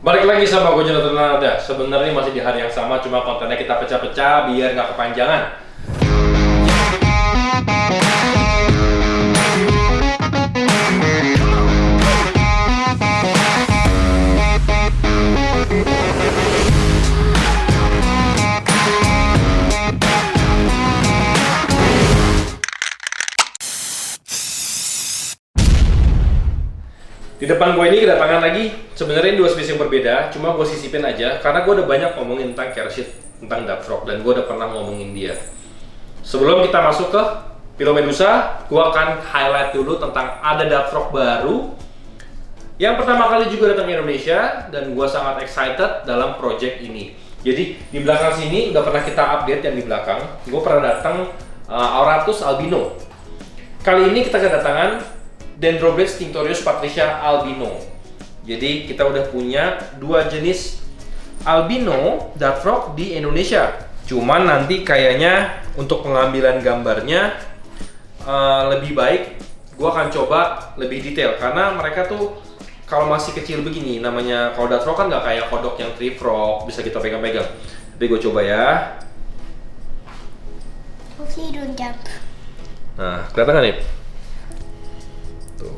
Balik lagi sama gue Jonathan Nada. Sebenarnya masih di hari yang sama, cuma kontennya kita pecah-pecah biar nggak kepanjangan. Di depan gue ini kedatangan lagi sebenarnya dua spesies yang berbeda, cuma gue sisipin aja karena gue udah banyak ngomongin tentang Kershit, tentang Duck Frog, dan gue udah pernah ngomongin dia. Sebelum kita masuk ke Philomedusa, gue akan highlight dulu tentang ada Duck Frog baru yang pertama kali juga datang ke Indonesia, dan gue sangat excited dalam project ini. Jadi di belakang sini udah pernah kita update yang di belakang, gue pernah datang Auratus albino. Kali ini kita kedatangan Dendrobates tinctorius patricia albino. Jadi kita udah punya dua jenis albino duck frog di Indonesia. Cuman nanti kayaknya untuk pengambilan gambarnya lebih baik gua akan coba lebih detail karena mereka tuh kalau masih kecil begini, namanya kalau duck frog kan nggak kayak kodok yang tree frog bisa kita pegang-pegang. Tapi gue coba ya. Hopefully don't jump. Nah, kelihatan nggak nih? Tuh.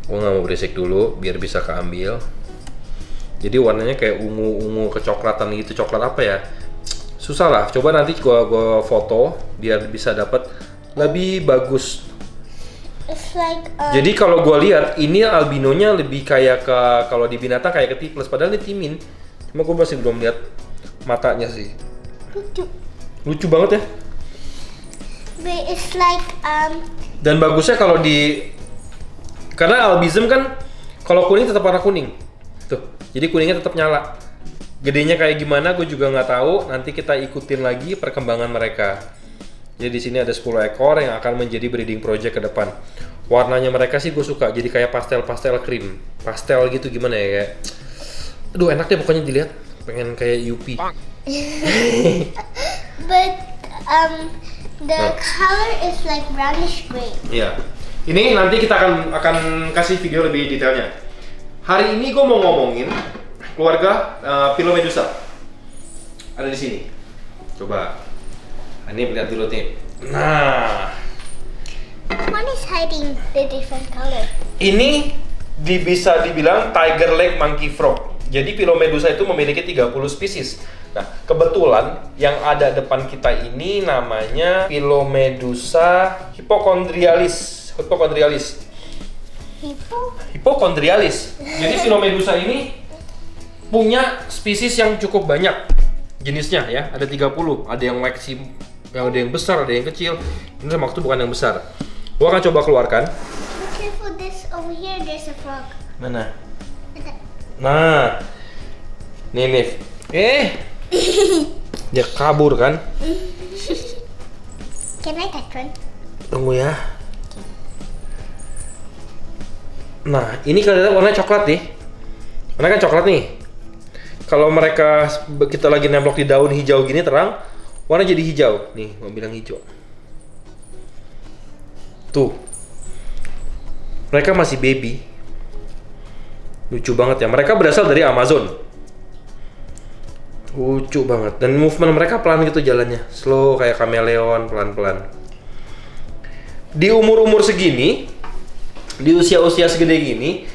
Gue nggak mau berisik dulu biar bisa keambil. Jadi warnanya kayak ungu-ungu kecoklatan gitu, coklat apa ya? Susah lah. Coba nanti gua foto biar bisa dapat lebih bagus. It's like Jadi kalau gua lihat ini albinonya lebih kayak ke kalau di binatang kayak ke tikus, padahal ini timin. Cuma gua masih belum lihat matanya sih. lucu. Lucu banget ya. But it's like Dan bagusnya kalau karena albizm kan kalau kuning tetap warna kuning. Tuh. Jadi kuningnya tetap nyala. Gedenya kayak gimana gue juga nggak tahu. Nanti kita ikutin lagi perkembangan mereka. Jadi di sini ada 10 ekor yang akan menjadi breeding project ke depan. Warnanya mereka sih gue suka. Jadi kayak pastel cream. Pastel gitu gimana ya kayak. Aduh enak deh pokoknya dilihat. Pengen kayak Yupi. but the color is like brownish gray. Iya. Ini nanti kita akan kasih video lebih detailnya. Hari ini gue mau ngomongin keluarga Philomedusa. Ada di sini. Coba. Ini lihat dulu nih. Nah, One is hiding the different color. ini bisa dibilang tiger leg monkey frog. Jadi Philomedusa itu memiliki 30 spesies. Nah, kebetulan yang ada depan kita ini namanya Philomedusa hypochondrialis. Hypochondrialis. Jadi Philomedusa ini punya spesies yang cukup banyak jenisnya ya. Ada 30. Ada yang maxim, ada yang besar, ada yang kecil. Ini sama waktu bukan yang besar. Gua akan coba keluarkan. Be careful, this over here there's a frog. Mana? Nah, nih. Dia kabur kan? Can I touch one? Tunggu ya. Nah, ini kelihatan warnanya coklat nih. Warna kan coklat nih. Kalau kita lagi nemplok di daun hijau gini terang, warna jadi hijau. Nih, mau bilang hijau. Tuh. Mereka masih baby. Lucu banget ya. Mereka berasal dari Amazon. Lucu banget. Dan movement mereka pelan gitu jalannya. Slow kayak kameleon, pelan-pelan. Di umur-umur segini, di usia-usia segede gini,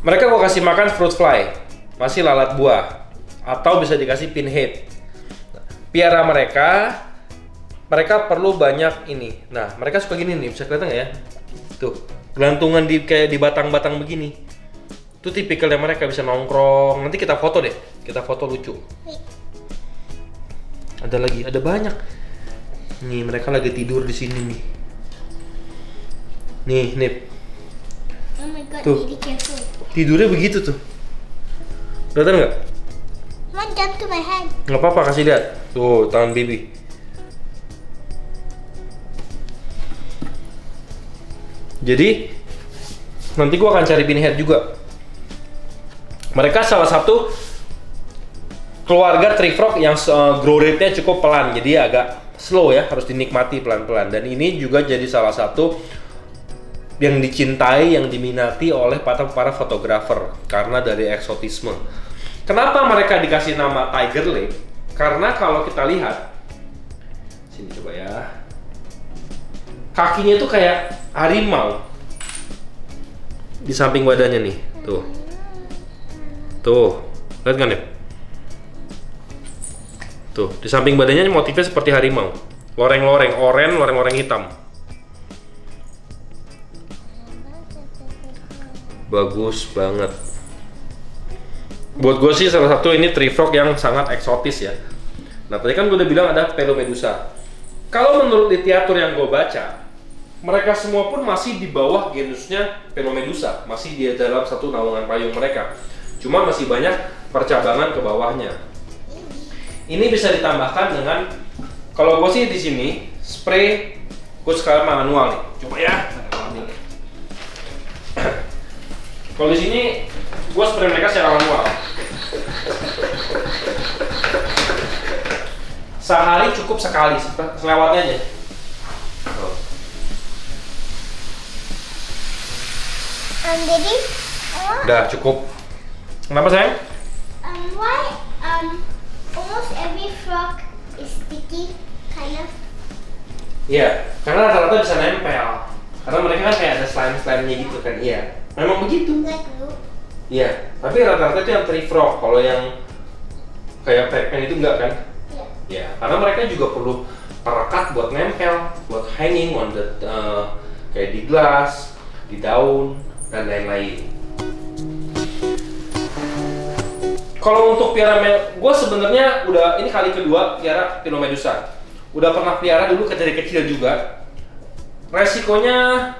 mereka gua kasih makan fruit fly. Masih lalat buah. Atau bisa dikasih pinhead. Piara mereka perlu banyak ini. Nah, mereka suka gini nih. Bisa kelihatan nggak ya? Tuh. Gelantungan kayak di batang-batang begini. Itu tipikalnya mereka bisa nongkrong. Nanti kita foto deh. Kita foto lucu. Wait. Ada lagi, ada banyak. Nih, mereka lagi tidur di sini nih. Nih. Oh my god, Tuh. be careful. Tidurnya begitu tuh. Kelihatan nggak? One jump to my hand. Nggak apa-apa, kasih lihat. Tuh, tangan baby. Jadi, nanti gua akan cari pinhead juga. Mereka salah satu keluarga tree frog yang grow rate-nya cukup pelan, jadi agak slow ya, harus dinikmati pelan-pelan. Dan ini juga jadi salah satu yang dicintai, yang diminati oleh para fotografer karena dari eksotisme. Kenapa mereka dikasih nama Tiger Lake? Karena kalau kita lihat, sini coba ya, kakinya tuh kayak harimau di samping badannya nih, tuh, lihat kan ya? Tuh, di samping badannya motifnya seperti harimau, loreng-loreng oranye, loreng-loreng hitam. Bagus banget. Buat gue sih salah satu ini tree frog yang sangat eksotis ya. Nah tadi kan gue udah bilang ada Pelomedusa. Kalau menurut literatur yang gue baca, mereka semua pun masih di bawah genusnya Pelomedusa, masih di dalam satu naungan payung mereka. Cuma masih banyak percabangan ke bawahnya. Ini bisa ditambahkan dengan, kalau gue sih di sini spray, gue sekarang manual nih. Coba ya. Kalau di sini gue spray mereka secara manual. Sehari cukup sekali, selewatnya aja. Daddy, Udah cukup. Kenapa sayang? why almost every frog is sticky, kind of? Iya, karena rata-rata bisa nempel. Karena mereka kan kayak ada slime-slime-nya gitu kan, iya. Memang begitu. Like glue. Iya, tapi rata-rata itu yang tree frog. Kalau yang kayak Pac-Man itu enggak kan? Yeah. Ya, karena mereka juga perlu perekat buat nempel, buat hanging on the kayak di gelas, di daun dan lain-lain. Kalau untuk piara, gue sebenarnya udah ini kali kedua piara Pelomedusa. Udah pernah piara dulu dari kecil juga. Resikonya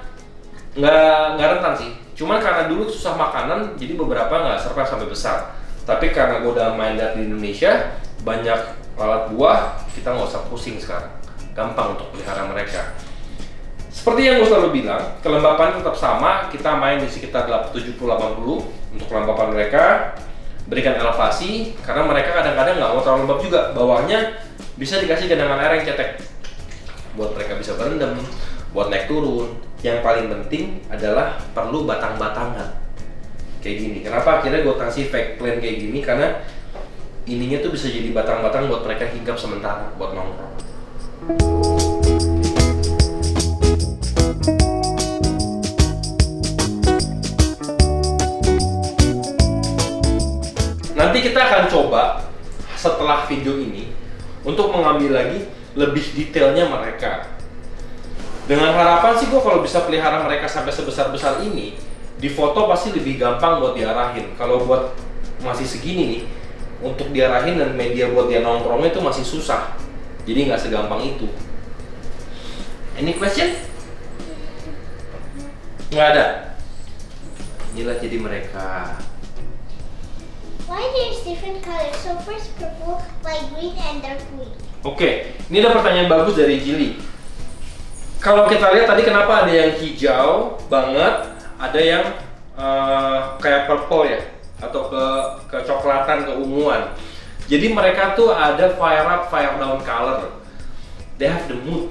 nggak rentan sih. Cuman karena dulu susah makanan, jadi beberapa nggak survive sampai besar. Tapi karena gue udah main di Indonesia, banyak lalat buah, kita nggak usah pusing sekarang. Gampang untuk pelihara mereka. Seperti yang gue selalu bilang, kelembapan tetap sama. Kita main di sekitar 70-80 untuk kelembapan mereka. Berikan elevasi, karena mereka kadang-kadang nggak mau terlalu lembab juga. Bawahnya bisa dikasih genangan air yang cetek. Buat mereka bisa berendam, buat naik turun. Yang paling penting adalah perlu batang-batangan kayak gini. Kenapa akhirnya gue kasih fake plant kayak gini? Karena ininya tuh bisa jadi batang-batang buat mereka hinggap sementara buat nongkrong. Nanti kita akan coba setelah video ini untuk mengambil lagi lebih detailnya mereka. Dengan harapan sih gue kalau bisa pelihara mereka sampai sebesar-besar ini, di foto pasti lebih gampang buat diarahin. Kalau buat masih segini nih, untuk diarahin dan media buat dia nongkrongnya itu masih susah. Jadi nggak segampang itu. Any question? Nggak ada? Inilah jadi mereka. Why there's different colors? So first purple, light green, and dark green. Oke, ini ada pertanyaan bagus dari Jili. Kalau kita lihat tadi kenapa ada yang hijau banget, ada yang kayak purple ya, atau kecoklatan, keunguan. Jadi mereka tuh ada fire up, fire down color. They have the mood.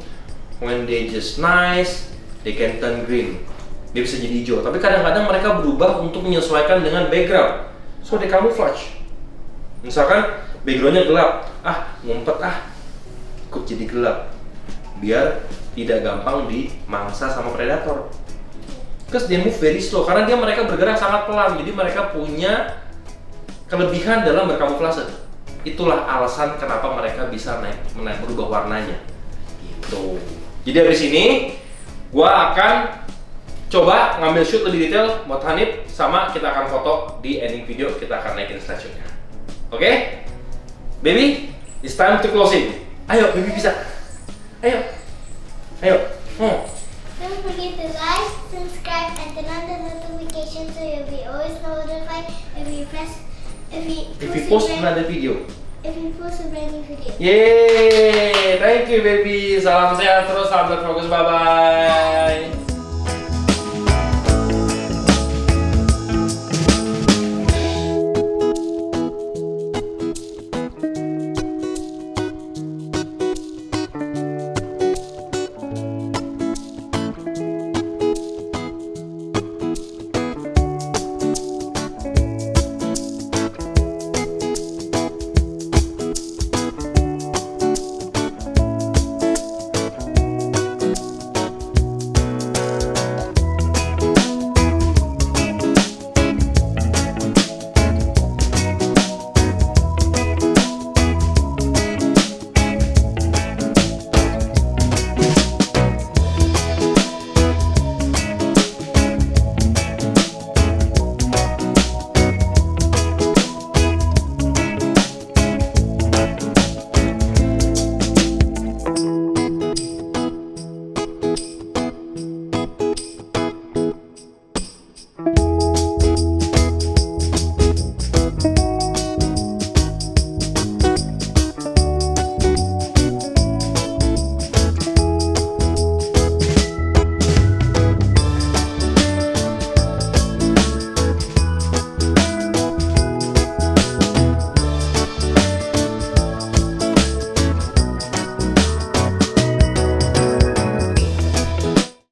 When they just nice, they can turn green. Dia bisa jadi hijau. Tapi kadang-kadang mereka berubah untuk menyesuaikan dengan background. So they camouflage. Misalkan backgroundnya gelap, ngumpet ikut jadi gelap, biar tidak gampang dimangsa sama predator. Terus dia move very slow karena mereka bergerak sangat pelan. Jadi mereka punya kelebihan dalam berkamuflase. Itulah alasan kenapa mereka bisa berubah warnanya. Gitu. Jadi habis ini gua akan coba ngambil shoot lebih detail buat Hanif, sama kita akan foto di ending video, kita akan naikin slideshow-nya. Oke? Baby, it's time to closing. Ayo, baby bisa. Ayo. Don't forget to like, subscribe, and turn on the notification so you'll be always notified if we post Another video. If we post a brand new video. Yeay, thank you baby. Salam sehat terus, salam fokus, bye bye.